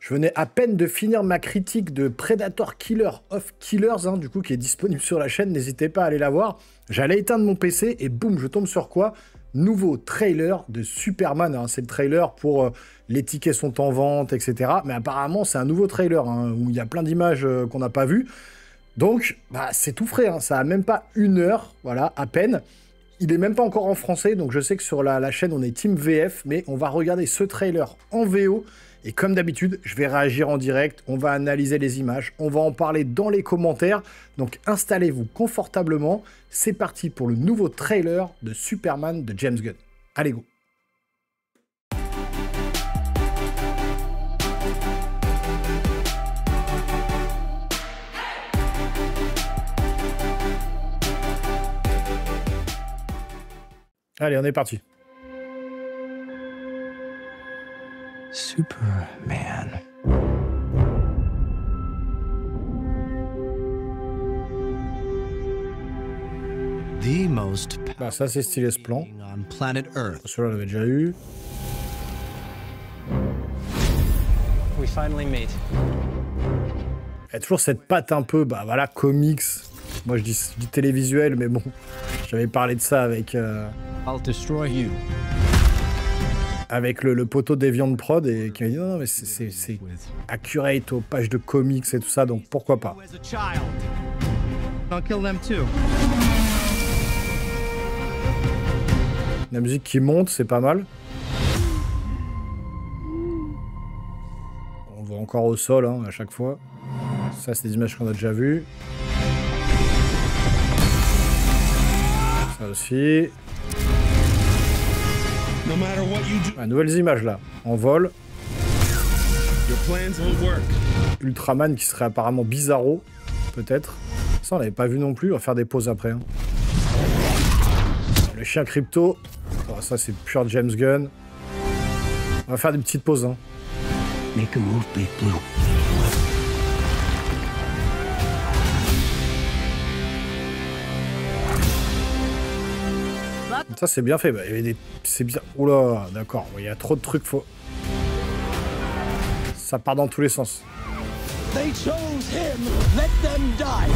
Je venais à peine de finir ma critique de Predator Killer of Killers, hein, du coup, qui est disponible sur la chaîne. N'hésitez pas à aller la voir. J'allais éteindre mon PC et boum, je tombe sur quoi? Nouveau trailer de Superman. Hein. C'est le trailer pour les tickets sont en vente, etc. Mais apparemment, c'est un nouveau trailer hein, où il y a plein d'images qu'on n'a pas vues. Donc, bah, c'est tout frais. Hein. Ça a même pas 1 heure, voilà, à peine. Il est même pas encore en français, donc je sais que sur la chaîne, on est Team VF, mais on va regarder ce trailer en VO. Et comme d'habitude, je vais réagir en direct, on va analyser les images, on va en parler dans les commentaires. Donc installez-vous confortablement. C'est parti pour le nouveau trailer de Superman de James Gunn. Allez, go! Allez, on est parti. Superman. The most Bah ça c'est stylé ce plan. on planet Earth. Celui-là on l'avait déjà eu. We finally meet. Il y a toujours cette patte un peu, bah voilà, comics. Moi je dis télévisuel, mais bon, j'avais parlé de ça avec I'll destroy you. avec le poteau Deviant Prod et qui m'a dit non mais c'est accurate aux pages de comics et tout ça, donc pourquoi pas. As a child. I'll kill them too. La musique qui monte, c'est pas mal. On voit encore au sol hein, à chaque fois. Ça c'est des images qu'on a déjà vues. Ça aussi. No matter what you do, Ah, nouvelles images là, en vol. your plans won't work. Ultraman qui serait apparemment Bizarro, peut-être. Ça on l'avait pas vu non plus, on va faire des pauses après. Hein. Le chien crypto, oh, ça c'est pur James Gunn. On va faire des petites pauses. Hein. Make a move, Big Blue. Ça c'est bien fait, bah, il y avait des... c'est bien. Oula, d'accord, il y a trop de trucs faux. Ça part dans tous les sens. They chose him. Let them die.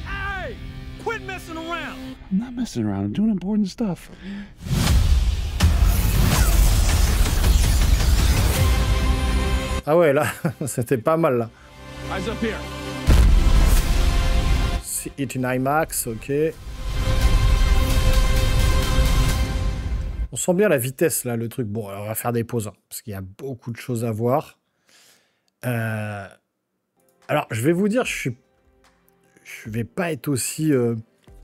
Hey! Quit messing around! I'm not messing around. I'm doing important stuff. Ah ouais, là, c'était pas mal là. Eyes up here. See it in IMAX, ok. On sent bien la vitesse là, le truc. Bon, alors, on va faire des pauses, hein, parce qu'il y a beaucoup de choses à voir. Alors, je vais vous dire, je vais pas être aussi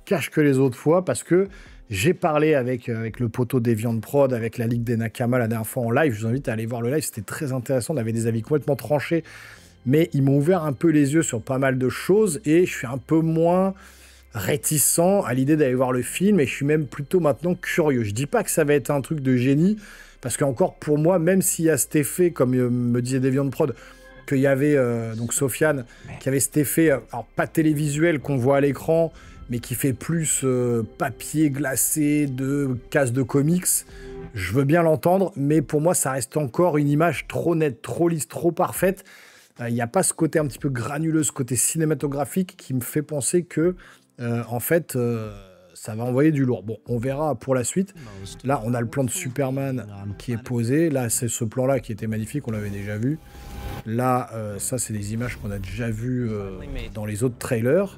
cash que les autres fois, parce que j'ai parlé avec le poteau Deviant Prod, avec la Ligue des Nakama la dernière fois en live. Je vous invite à aller voir le live, c'était très intéressant. On avait des avis complètement tranchés, mais ils m'ont ouvert un peu les yeux sur pas mal de choses, et je suis un peu moins réticent à l'idée d'aller voir le film, et je suis même plutôt maintenant curieux. Je dis pas que ça va être un truc de génie, parce qu'encore pour moi, même s'il y a cet effet, comme me disait Deviant Prod, qu'il y avait, donc Sofiane, qui avait cet effet, alors pas télévisuel qu'on voit à l'écran, mais qui fait plus papier glacé de case de comics, je veux bien l'entendre, mais pour moi, ça reste encore une image trop nette, trop lisse, trop parfaite. Il n'y a pas ce côté un petit peu granuleux, ce côté cinématographique qui me fait penser que, en fait, ça va envoyer du lourd. Bon, on verra pour la suite. Là, on a le plan de Superman qui est posé. Là, c'est ce plan-là qui était magnifique, on l'avait déjà vu. Là, ça, c'est des images qu'on a déjà vues dans les autres trailers.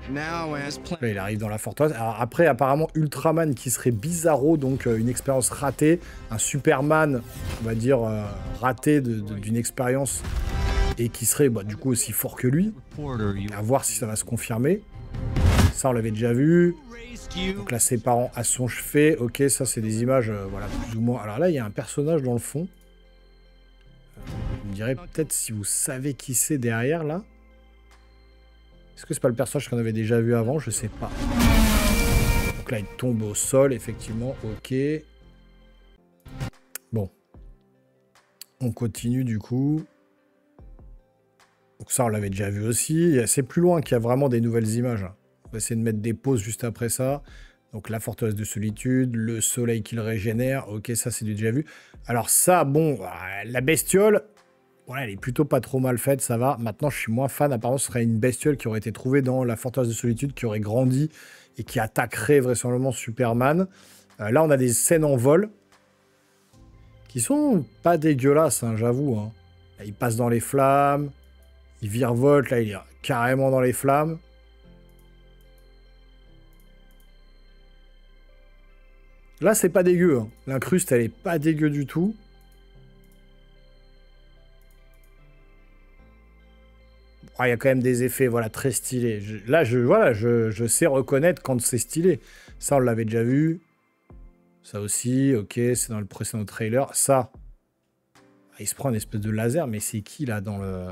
Now, as planned. Là, il arrive dans la forteresse. Alors après, apparemment, Ultraman qui serait Bizarro, donc une expérience ratée. Un Superman, on va dire, raté d'une expérience et qui serait bah, du coup aussi fort que lui. À voir si ça va se confirmer. Ça, on l'avait déjà vu. Donc là, ses parents à son chevet. Ok, ça, c'est des images, voilà, plus ou moins. Alors là, il y a un personnage dans le fond. Vous me direz peut-être si vous savez qui c'est derrière, là. Est-ce que c'est pas le personnage qu'on avait déjà vu avant? Je sais pas. Donc là, il tombe au sol, effectivement. Ok. Bon. On continue, du coup. Donc ça, on l'avait déjà vu aussi. C'est plus loin qu'il y a vraiment des nouvelles images. On va essayer de mettre des pauses juste après ça. Donc la forteresse de solitude, le soleil qui le régénère. Ok, ça c'est du déjà vu. Alors ça, bon, la bestiole, voilà, elle est plutôt pas trop mal faite, ça va. Maintenant, je suis moins fan. Apparemment, ce serait une bestiole qui aurait été trouvée dans la forteresse de solitude, qui aurait grandi et qui attaquerait vraisemblablement Superman. Là, on a des scènes en vol qui sont pas dégueulasses, hein, j'avoue. Hein. Là, il passe dans les flammes, il virevolte, là, il est carrément dans les flammes. Là, c'est pas dégueu. Hein. L'incruste, elle est pas dégueu du tout. Il y a quand même des effets, voilà, très stylés. Je sais reconnaître quand c'est stylé. Ça, on l'avait déjà vu. Ça aussi, ok, c'est dans le précédent trailer. Ça, il se prend une espèce de laser, mais c'est qui, là, dans le...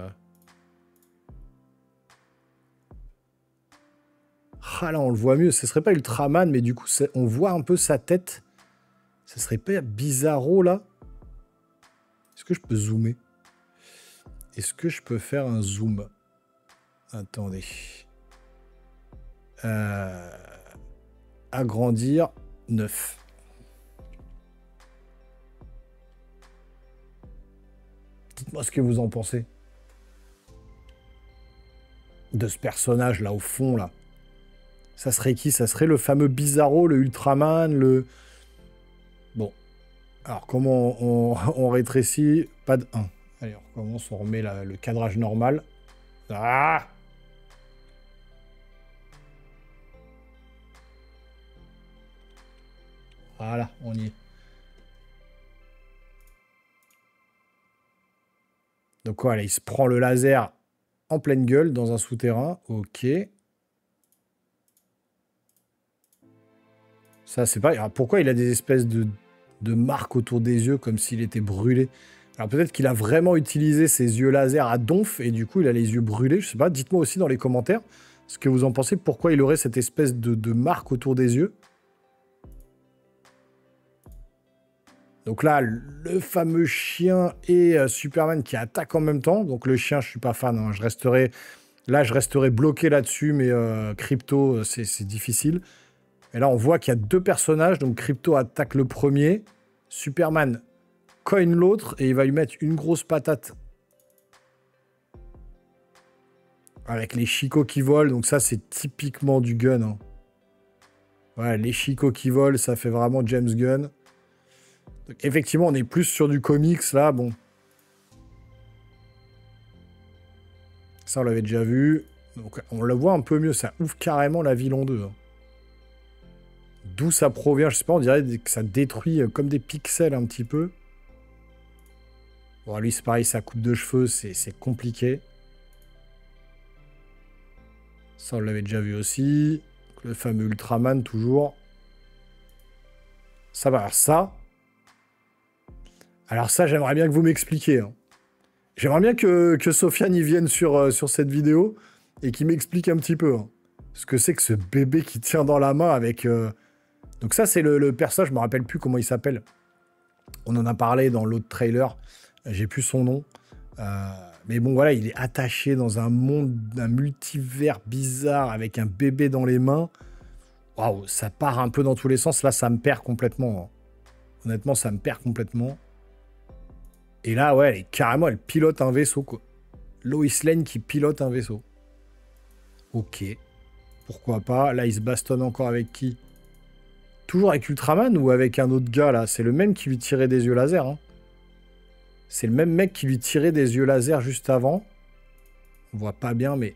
Ah, là, on le voit mieux. Ce serait pas Ultraman, mais du coup, on voit un peu sa tête. Ce serait pas Bizarro, là? Est-ce que je peux zoomer? Est-ce que je peux faire un zoom? Attendez. Agrandir 9. Dites-moi ce que vous en pensez. De ce personnage là au fond là. Ça serait qui? Ça serait le fameux Bizarro, le Ultraman, le... Bon. Alors comment on rétrécit? Pas de 1. Allez, on recommence, on remet le cadrage normal. Ah! Voilà, on y est. Donc voilà, il se prend le laser en pleine gueule dans un souterrain. Ok. Ça, c'est pas... Alors, pourquoi il a des espèces de marques autour des yeux comme s'il était brûlé? Alors peut-être qu'il a vraiment utilisé ses yeux laser à donf et du coup il a les yeux brûlés. Je sais pas, dites-moi aussi dans les commentaires ce que vous en pensez. Pourquoi il aurait cette espèce de marque autour des yeux? Donc là, le fameux chien et Superman qui attaquent en même temps. Donc le chien, je suis pas fan. Hein. Je resterai bloqué là-dessus, mais Crypto, c'est difficile. Et là, on voit qu'il y a deux personnages. Donc Crypto attaque le premier. Superman coin l'autre et il va lui mettre une grosse patate. Avec les chicots qui volent. Donc ça, c'est typiquement du Gunn. Hein. Ouais, les chicots qui volent, ça fait vraiment James Gunn. Donc, effectivement, on est plus sur du comics, là, bon. Ça, on l'avait déjà vu. Donc, on le voit un peu mieux, ça ouvre carrément la ville en deux. Hein. D'où ça provient, je sais pas, on dirait que ça détruit comme des pixels un petit peu. Bon, lui, c'est pareil, sa coupe de cheveux, c'est compliqué. Ça, on l'avait déjà vu aussi. Donc, le fameux Ultraman, toujours. Ça va, alors ça... Alors ça, j'aimerais bien que vous m'expliquiez. Hein. J'aimerais bien que Sofiane y vienne sur cette vidéo et qu'il m'explique un petit peu. Hein. Ce que c'est que ce bébé qui tient dans la main avec... Donc ça, c'est le personnage, je me rappelle plus comment il s'appelle. On en a parlé dans l'autre trailer. J'ai plus son nom. Mais bon, voilà, il est attaché dans un monde, un multivers bizarre avec un bébé dans les mains. Waouh, ça part un peu dans tous les sens. Là, ça me perd complètement. Hein. Honnêtement, ça me perd complètement. Et là, ouais, carrément, elle pilote un vaisseau, quoi. Lois Lane qui pilote un vaisseau. Ok. Pourquoi pas. Là, il se bastonne encore avec qui? Toujours avec Ultraman ou avec un autre gars, là? C'est le même qui lui tirait des yeux laser, hein. C'est le même mec qui lui tirait des yeux laser juste avant. On voit pas bien, mais...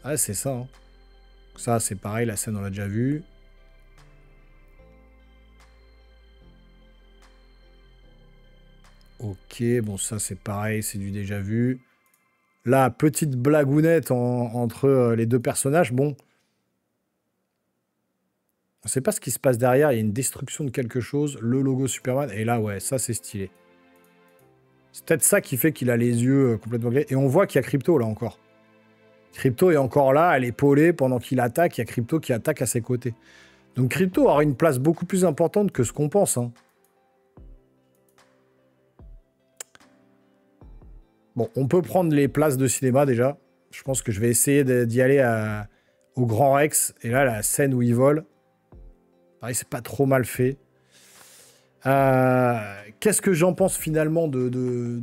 Ouais, c'est ça, hein. Ça, c'est pareil, la scène, on l'a déjà vue. Ok, bon, ça, c'est pareil, c'est du déjà vu. Là, petite blagounette entre les deux personnages. Bon, on ne sait pas ce qui se passe derrière. Il y a une destruction de quelque chose. Le logo Superman. Et là, ouais, ça, c'est stylé. C'est peut-être ça qui fait qu'il a les yeux complètement gris. Et on voit qu'il y a Crypto, là, encore. Crypto est encore là. Elle est épaulée pendant qu'il attaque. Il y a Crypto qui attaque à ses côtés. Donc, Crypto aura une place beaucoup plus importante que ce qu'on pense, hein. Bon, on peut prendre les places de cinéma déjà. Je pense que je vais essayer d'y aller au Grand Rex. Et là, la scène où il vole. Pareil, c'est pas trop mal fait. Qu'est-ce que j'en pense finalement de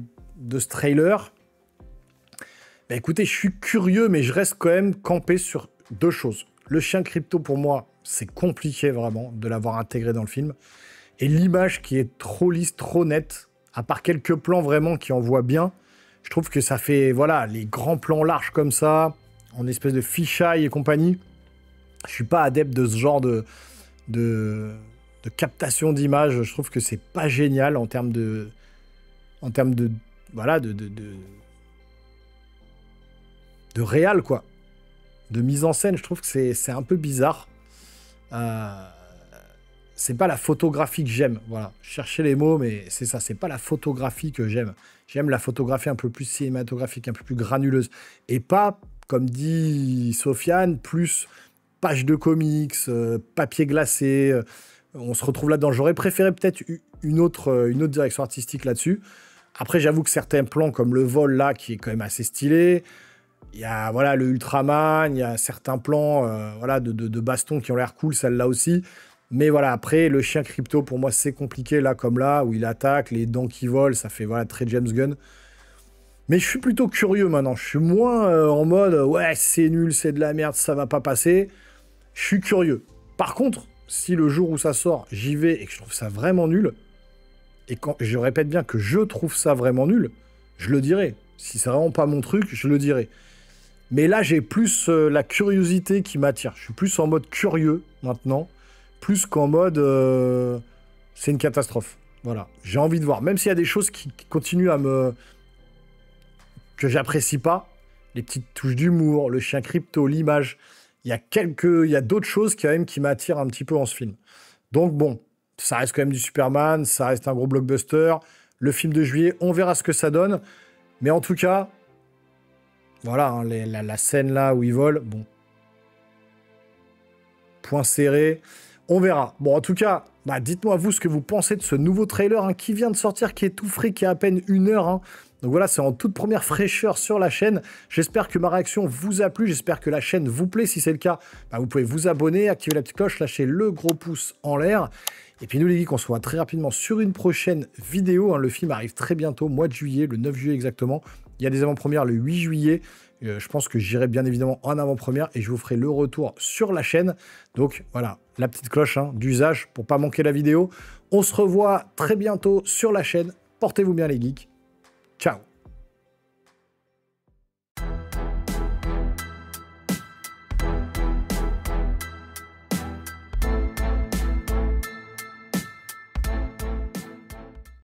ce trailer? Bah, écoutez, je suis curieux, mais je reste quand même campé sur deux choses. Le chien crypto, pour moi, c'est compliqué vraiment de l'avoir intégré dans le film. Et l'image qui est trop lisse, trop nette, à part quelques plans vraiment qui en voient bien, je trouve que ça fait, voilà, les grands plans larges comme ça, en espèce de fisheye et compagnie. Je suis pas adepte de ce genre de captation d'image. Je trouve que c'est pas génial en termes de voilà, de réal, quoi. De mise en scène, je trouve que c'est un peu bizarre. C'est pas la photographie que j'aime. Voilà, je cherchais les mots, mais c'est ça, c'est pas la photographie que j'aime. J'aime la photographie un peu plus cinématographique, un peu plus granuleuse. Et pas, comme dit Sofiane, plus page de comics, papier glacé. On se retrouve là-dedans. J'aurais préféré peut-être une autre direction artistique là-dessus. Après, j'avoue que certains plans, comme le vol là, qui est quand même assez stylé. Il y a voilà, le Ultraman, il y a certains plans voilà, de baston qui ont l'air cool, celle-là aussi. Mais voilà, après, le chien crypto, pour moi, c'est compliqué, là comme là, où il attaque, les dents qui volent, ça fait voilà, très James Gunn. Mais je suis plutôt curieux maintenant. Je suis moins en mode, ouais, c'est nul, c'est de la merde, ça va pas passer. Je suis curieux. Par contre, si le jour où ça sort, j'y vais et que je trouve ça vraiment nul, et quand je répète bien que je trouve ça vraiment nul, je le dirai. Si c'est vraiment pas mon truc, je le dirai. Mais là, j'ai plus la curiosité qui m'attire. Je suis plus en mode curieux maintenant, plus qu'en mode c'est une catastrophe. Voilà, j'ai envie de voir. Même s'il y a des choses qui continuent à me... que j'apprécie pas, les petites touches d'humour, le chien crypto, l'image, il y a d'autres choses quand même qui m'attirent un petit peu en ce film. Donc bon, ça reste quand même du Superman, ça reste un gros blockbuster. Le film de juillet, on verra ce que ça donne. Mais en tout cas... Voilà, hein, la scène là où ils volent, bon. Point serré. On verra. Bon, en tout cas, bah, dites-moi vous ce que vous pensez de ce nouveau trailer hein, qui vient de sortir, qui est tout frais, qui a à peine 1 heure. Hein. Donc voilà, c'est en toute première fraîcheur sur la chaîne. J'espère que ma réaction vous a plu. J'espère que la chaîne vous plaît. Si c'est le cas, bah, vous pouvez vous abonner, activer la petite cloche, lâcher le gros pouce en l'air. Et puis nous les geeks, on se voit très rapidement sur une prochaine vidéo. Hein. Le film arrive très bientôt, mois de juillet, le 9 juillet exactement. Il y a des avant-premières le 8 juillet. Je pense que j'irai bien évidemment en avant-première et je vous ferai le retour sur la chaîne. Donc voilà, la petite cloche hein, d'usage pour pas manquer la vidéo. On se revoit très bientôt sur la chaîne. Portez-vous bien les geeks. Ciao.